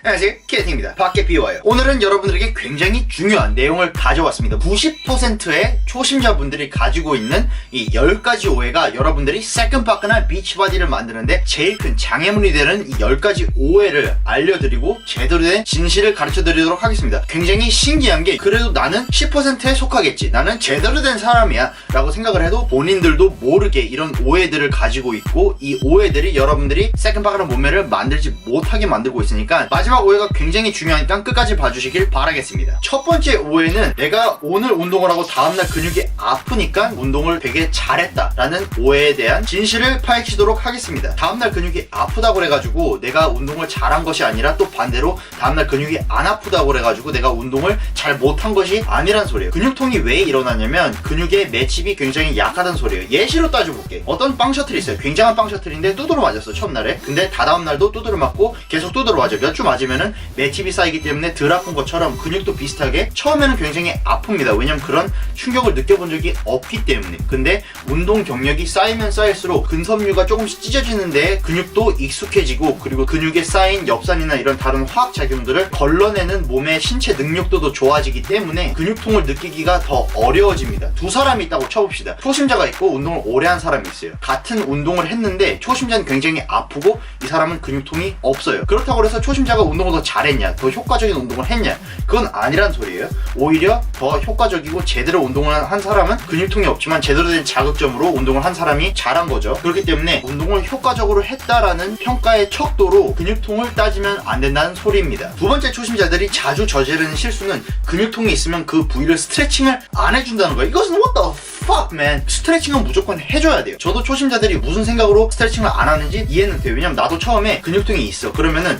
안녕하세요, 키레팅입니다. 밖에 비와요. 오늘은 여러분들에게 굉장히 중요한 내용을 가져왔습니다. 90%의 초심자분들이 가지고 있는 이 10가지 오해가 여러분들이 새끈빠끈한 비치바디를 만드는데 제일 큰 장애물이 되는 이 10가지 오해를 알려드리고 제대로 된 진실을 가르쳐드리도록 하겠습니다. 굉장히 신기한 게, 그래도 나는 10%에 속하겠지, 나는 제대로 된 사람이야 라고 생각을 해도 본인들도 모르게 이런 오해들을 가지고 있고, 이 오해들이 여러분들이 새끈빠끈한 몸매를 만들지 못하게 만들고 있으니까 마지막 오해가 굉장히 중요하니까 끝까지 봐주시길 바라겠습니다. 첫 번째 오해는, 내가 오늘 운동을 하고 다음날 근육이 아프니까 운동을 되게 잘했다 라는 오해에 대한 진실을 파헤치도록 하겠습니다. 다음날 근육이 아프다고 그래가지고 내가 운동을 잘한 것이 아니라, 또 반대로 다음날 근육이 안 아프다고 그래가지고 내가 운동을 잘 못한 것이 아니란 소리예요. 근육통이 왜 일어나냐면 근육의 맷집이 굉장히 약하다는 소리예요. 예시로 따져볼게. 어떤 빵 셔틀이 있어요. 굉장한 빵 셔틀인데 두드러 맞았어, 첫날에. 근데 다다음 날도 두드러 맞고 계속 두드러 맞아. 몇 주 맞으면은 맷집이 쌓이기 때문에 덜 아픈 것처럼 근육도 비슷하게 처음에는 굉장히 아픕니다. 왜냐면 그런 충격을 느껴본 적이 없기 때문에. 근데 운동 경력이 쌓이면 쌓일수록 근섬유가 조금씩 찢어지는데 근육도 익숙해지고, 그리고 근육에 쌓인 엽산이나 이런 다른 화학작용들을 걸러내는 몸의 신체 능력도도 좋아지기 때문에 근육통을 느끼기가 더 어려워집니다. 두 사람이 있다고 쳐봅시다. 초심자가 있고 운동을 오래 한 사람이 있어요. 같은 운동을 했는데 초심자는 굉장히 아프고 이 사람은 근육통이 없어요. 그렇다고 해서 초심자가 운동을 더 잘했냐, 더 효과적인 운동을 했냐, 그건 아니란 소리예요. 오히려 더 효과적이고 제대로 운동을 한 사람은 근육통이 없지만 제대로 된 자극점으로 운동을 한 사람이 잘한 거죠. 그렇기 때문에 운동을 효과적으로 했다라는 평가의 척도로 근육통을 따지면 안 된다는 소리입니다. 두 번째, 초심자들이 자주 저지르는 실수는 근육통이 있으면 그 부위를 스트레칭을 안 해준다는 거예요. 이것은 what the fuck man. 스트레칭은 무조건 해줘야 돼요. 저도 초심자들이 무슨 생각으로 스트레칭을 안 하는지 이해는 돼요. 왜냐면 나도 처음에 근육통이 있어. 그러면은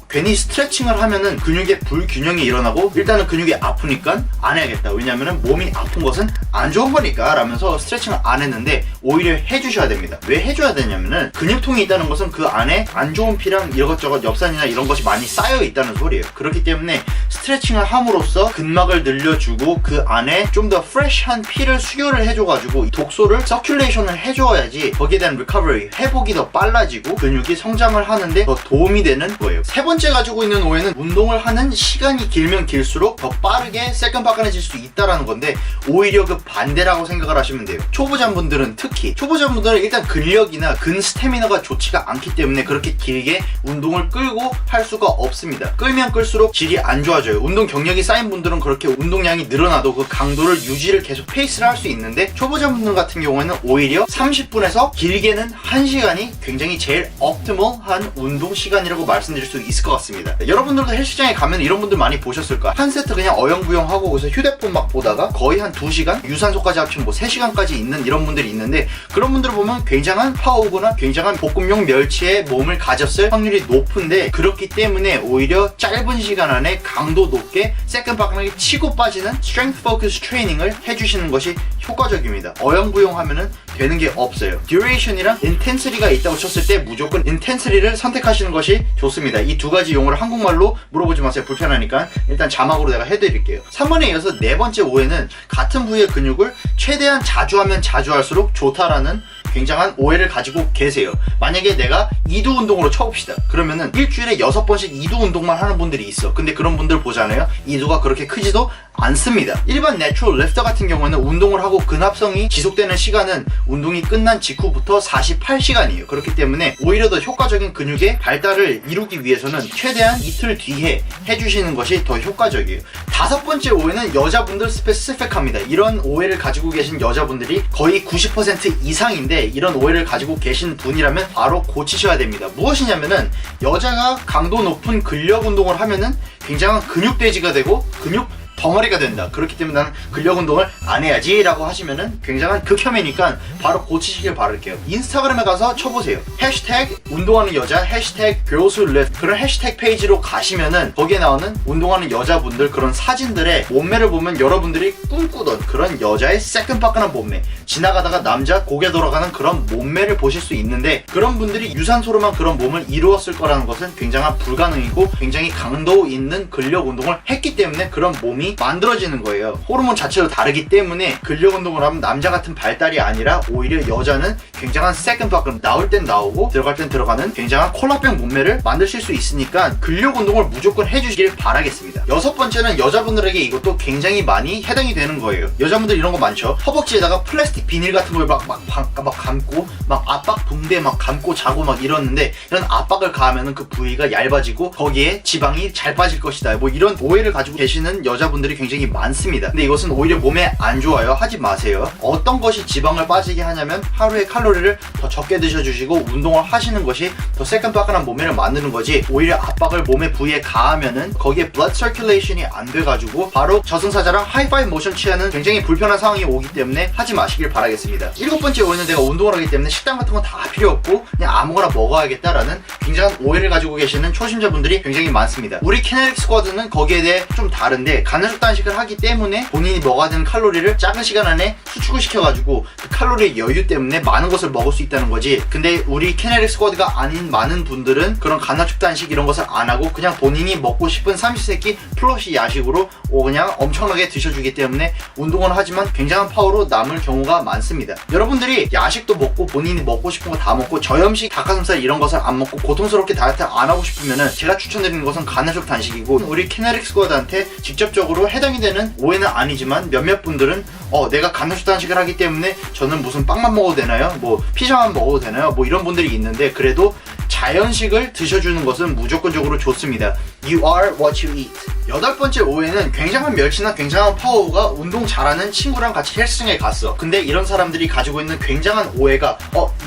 괜히 스트레칭을 하면은 근육에 불균형이 일어나고 일단은 근육이 아프니까 안 해야겠다. 왜냐면은 몸이 아픈 것은 안 좋은 거니까 라면서 스트레칭을 안 했는데, 오히려 해주셔야 됩니다. 왜 해줘야 되냐면은 근육통이 있다는 것은 그 안에 안 좋은 피랑 이것저것 엽산이나 이런 것이 많이 쌓여 있다는 소리예요. 그렇기 때문에 스트레칭을 함으로써 근막을 늘려주고 그 안에 좀 더 프레시한 피를 수혈을 해줘가지고 독소를 서큘레이션을 해줘야지 거기에 대한 리커버리, 회복이 더 빨라지고 근육이 성장을 하는데 더 도움이 되는 거예요. 세 번째 가지고 있는 오해는 운동을 하는 시간이 길면 길수록 더 빠르게 새끈빠끈해질 수 있다라는 건데, 오히려 그 반대라고 생각을 하시면 돼요. 초보자분들은 특히, 초보자분들은 일단 근력이나 근 스태미너가 좋지가 않기 때문에 그렇게 길게 운동을 끌고 할 수가 없습니다. 끌면 끌수록 질이 안 좋아져요. 운동 경력이 쌓인 분들은 그렇게 운동량이 늘어나도 그 강도를 유지를 계속 페이스를 할 수 있는데, 초보자분들 같은 경우에는 오히려 30분에서 길게는 1시간이 굉장히 제일 옵티멀한 운동 시간이라고 말씀드릴 수 있을 것 같습니다. 여러분들도 헬스장에 가면 이런 분들 많이 보셨을 거야. 한 세트 그냥 어영부영 하고 거기서 휴대폰 막 보다가 거의 한 2시간, 유산소까지 합치면 뭐 3시간까지 있는 이런 분들이 있는데, 그런 분들을 보면 굉장한 파워구나 굉장한 볶음용 멸치의 몸을 가졌을 확률이 높은데, 그렇기 때문에 오히려 짧은 시간 안에 강도 높게 새끈빠끈하게 치고 빠지는 스트렝스 포커스 트레이닝을 해주시는 것이 효과적입니다. 어영부영 하면은 되는 게 없어요. 듀레이션이랑 인텐시티가 있다고 쳤을 때 무조건 인텐시티를 선택하시는 것이 좋습니다. 이 두 가지 용어를 한국말로 물어보지 마세요. 불편하니까 일단 자막으로 내가 해드릴게요. 3번에 이어서 네 번째 오해는, 같은 부위의 근육을 최대한 자주 하면 자주 할수록 좋다라는 굉장한 오해를 가지고 계세요. 만약에 내가 2두 운동으로 쳐봅시다. 그러면은 일주일에 6번씩 2두 운동만 하는 분들이 있어. 근데 그런 분들 보잖아요. 2두가 그렇게 크지도 않습니다. 일반 내추럴 리프터 같은 경우에는 운동을 하고 근합성이 지속되는 시간은 운동이 끝난 직후부터 48시간이에요. 그렇기 때문에 오히려 더 효과적인 근육의 발달을 이루기 위해서는 최대한 이틀 뒤에 해주시는 것이 더 효과적이에요. 5번째 오해는 여자분들 스페시픽합니다. 이런 오해를 가지고 계신 여자분들이 거의 90% 이상인데, 이런 오해를 가지고 계신 분이라면 바로 고치셔야 됩니다. 무엇이냐면은, 여자가 강도 높은 근력 운동을 하면은 굉장한 근육돼지가 되고 근육 덩어리가 된다. 그렇기 때문에 나는 근력 운동을 안 해야지 라고 하시면은 굉장한 극혐이니까 바로 고치시길 바랄게요. 인스타그램에 가서 쳐보세요. 해시태그 운동하는 여자, 해시태그 girls who lift, 그런 해시태그 페이지로 가시면은 거기에 나오는 운동하는 여자분들 그런 사진들의 몸매를 보면 여러분들이 꿈꾸던 그런 여자의 새끈빠끈한 몸매, 지나가다가 남자 고개 돌아가는 그런 몸매를 보실 수 있는데, 그런 분들이 유산소로만 그런 몸을 이루었을 거라는 것은 굉장한 불가능이고 굉장히 강도 있는 근력 운동을 했기 때문에 그런 몸이 호르몬이 만들어지는 거예요. 호르몬 자체도 다르기 때문에 근력 운동을 하면 남자 같은 발달이 아니라 오히려 여자는 굉장한 세컨 바크, 나올 땐 나오고 들어갈 땐 들어가는 굉장한 콜라병 몸매를 만드실 수 있으니까 근력 운동을 무조건 해주시길 바라겠습니다. 여섯 번째는 여자분들에게 이것도 굉장히 많이 해당이 되는 거예요. 여자분들 이런 거 많죠. 허벅지에다가 플라스틱 비닐 같은 걸 막 감고 막 압박 붕대 막 감고 자고 막 이러는데, 이런 압박을 가하면은 그 부위가 얇아지고 거기에 지방이 잘 빠질 것이다, 뭐 이런 오해를 가지고 계시는 여자분들이 굉장히 많습니다. 근데 이것은 오히려 몸에 안 좋아요. 하지 마세요. 어떤 것이 지방을 빠지게 하냐면 하루에 칼로리를 더 적게 드셔주시고 운동을 하시는 것이 더 새끈빠끈한 몸매를 만드는 거지, 오히려 압박을 몸의 부위에 가하면은 거기에 blood circulation이 안 돼가지고 바로 저승사자랑 하이파이브 모션 취하는 굉장히 불편한 상황이 오기 때문에 하지 마시길 바라겠습니다. 일곱 번째 오해는 내가 운동을 하기 때문에 식단 같은 건 다 필요 없고 그냥 아무거나 먹어야겠다라는 굉장한 오해를 가지고 계시는 초심자분들이 굉장히 많습니다. 우리 키네틱 스쿼드는 거기에 대해 좀 다른데, 간헐적 단식을 하기 때문에 본인이 먹어야 되는 칼로리를 작은 시간 안에 수축을 시켜가지고 그 칼로리의 여유 때문에 많은 것을 먹을 수 있다는 거지, 근데 우리 키네틱 스쿼드가 아닌 많은 분들은 그런 간헐적 단식 이런 것을 안 하고 그냥 본인이 먹고 싶은 삼시세끼 플러시 야식으로 그냥 엄청나게 드셔주기 때문에 운동을 하지만 굉장한 파워로 남을 경우가 많습니다. 여러분들이 야식도 먹고 본인이 먹고 싶은 거 다 먹고 저염식 닭가슴살 이런 것을 안 먹고 고통스럽게 다이어트 안 하고 싶으면은 제가 추천드리는 것은 간헐적 단식이고, 우리 키네틱 스쿼드한테 직접적으로 해당이 되는 오해는 아니지만 몇몇 분들은 내가 간헐적 단식을 하기 때문에 저는 무슨 빵만 먹어도 되나요? 뭐 피자만 먹어도 되나요? 뭐 이런 분들이 있는데, 그래도 자연식을 드셔주는 것은 무조건적으로 좋습니다. You are what you eat. 여덟 번째 오해는 굉장한 멸치나 굉장한 파워가 운동 잘하는 친구랑 같이 헬스장에 갔어. 근데 이런 사람들이 가지고 있는 굉장한 오해가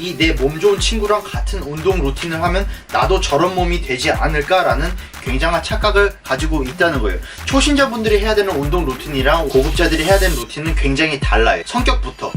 이 내 몸 좋은 친구랑 같은 운동 루틴을 하면 나도 저런 몸이 되지 않을까라는 굉장한 착각을 가지고 있다는 거예요. 초신자분들이 해야 되는 운동 루틴이랑 고급자들이 해야 되는 루틴은 굉장히 달라요. 성격부터.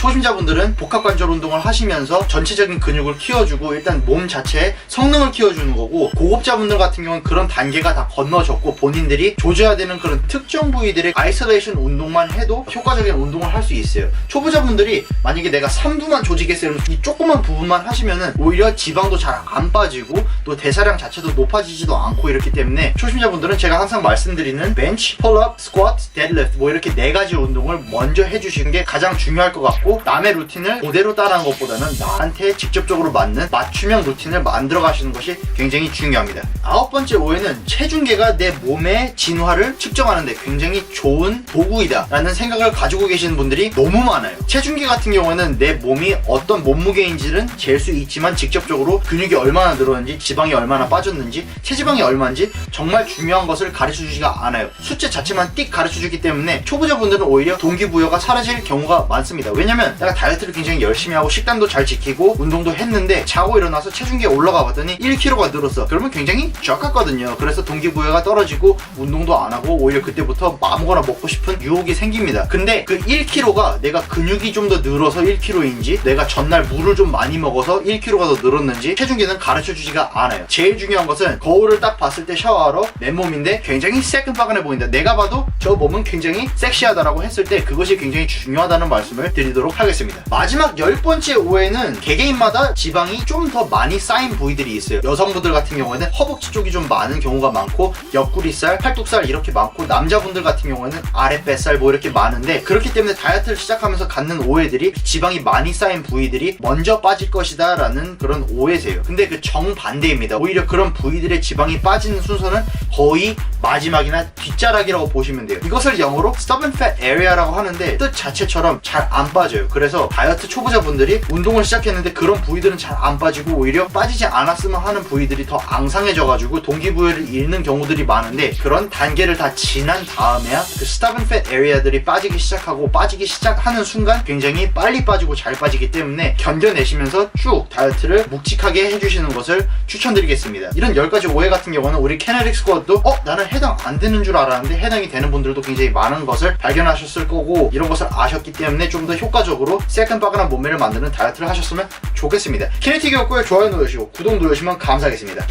초심자분들은 복합관절 운동을 하시면서 전체적인 근육을 키워주고 일단 몸 자체의 성능을 키워주는 거고, 고급자분들 같은 경우는 그런 단계가 다 건너졌고 본인들이 조져야 되는 그런 특정 부위들의 아이솔레이션 운동만 해도 효과적인 운동을 할 수 있어요. 초보자분들이 만약에 내가 3부만 조지겠어요, 이 조그만 부분만 하시면은 오히려 지방도 잘 안 빠지고 또 대사량 자체도 높아지지도 않고 이렇기 때문에 초심자분들은 제가 항상 말씀드리는 벤치, 폴업, 스쿼트, 데드리프트 뭐 이렇게 4가지 운동을 먼저 해주시는 게 가장 중요할 것 같고, 남의 루틴을 그대로 따라하는 것보다는 나한테 직접적으로 맞는 맞춤형 루틴을 만들어 가시는 것이 굉장히 중요합니다. 아홉 번째 오해는 체중계가 내 몸의 진화를 측정하는데 굉장히 좋은 도구이다 라는 생각을 가지고 계시는 분들이 너무 많아요. 체중계 같은 경우는 내 몸이 어떤 몸무게인지는 잴 수 있지만 직접적으로 근육이 얼마나 늘었는지, 지방이 얼마나 빠졌는지, 체지방이 얼마인지 정말 중요한 것을 가르쳐주지가 않아요. 숫자 자체만 띡 가르쳐주기 때문에 초보자분들은 오히려 동기부여가 사라질 경우가 많습니다. 왜냐면 내가 다이어트를 굉장히 열심히 하고 식단도 잘 지키고 운동도 했는데 자고 일어나서 체중계에 올라가 봤더니 1kg가 늘었어. 그러면 굉장히 쫙 같거든요. 그래서 동기부여가 떨어지고 운동도 안 하고 오히려 그때부터 아무거나 먹고 싶은 유혹이 생깁니다. 근데 그 1kg가 내가 근육이 좀 더 늘어서 1kg인지, 내가 전날 물을 좀 많이 먹어서 1kg가 더 늘었는지 체중계는 가르쳐주지가 않아요. 제일 중요한 것은 거울을 딱 봤을 때 샤워하러 맨몸인데 굉장히 새끈빠끈해 보인다, 내가 봐도 저 몸은 굉장히 섹시하다라고 했을 때 그것이 굉장히 중요하다는 말씀을 드리도록 하겠습니다. 마지막 10번째 오해는 개개인마다 지방이 좀 더 많이 쌓인 부위들이 있어요. 여성분들 같은 경우에는 허벅지 쪽이 좀 많은 경우가 많고, 옆구리살, 팔뚝살 이렇게 많고, 남자분들 같은 경우에는 아랫뱃살 뭐 이렇게 많은데, 그렇기 때문에 다이어트를 시작하면서 갖는 오해들이 지방이 많이 쌓인 부위들이 먼저 빠질 것이다 라는 그런 오해세요. 근데 그 정반대입니다. 오히려 그런 부위들의 지방이 빠지는 순서는 거의 마지막이나 뒷자락이라고 보시면 돼요. 이것을 영어로 stubborn fat area라고 하는데 뜻 자체처럼 잘 안 빠져요. 그래서 다이어트 초보자분들이 운동을 시작했는데 그런 부위들은 잘 안 빠지고 오히려 빠지지 않았으면 하는 부위들이 더 앙상해져가지고 동기부여를 잃는 경우들이 많은데, 그런 단계를 다 지난 다음에야 그 stubborn fat area들이 빠지기 시작하고, 빠지기 시작하는 순간 굉장히 빨리 빠지고 잘 빠지기 때문에 견뎌내시면서 쭉 다이어트를 묵직하게 해주시는 것을 추천드리겠습니다. 이런 10가지 오해 같은 경우는 우리 키네틱 스쿼드도 나는 해당 안 되는 줄 알았는데 해당이 되는 분들도 굉장히 많은 것을 발견하셨을 거고, 이런 것을 아셨기 때문에 좀 더 효과적으로 새끈빠끈한 몸매를 만드는 다이어트를 하셨으면 좋겠습니다. 키네틱이었고요. 좋아요 눌러주시고 구독 누르시면 감사하겠습니다.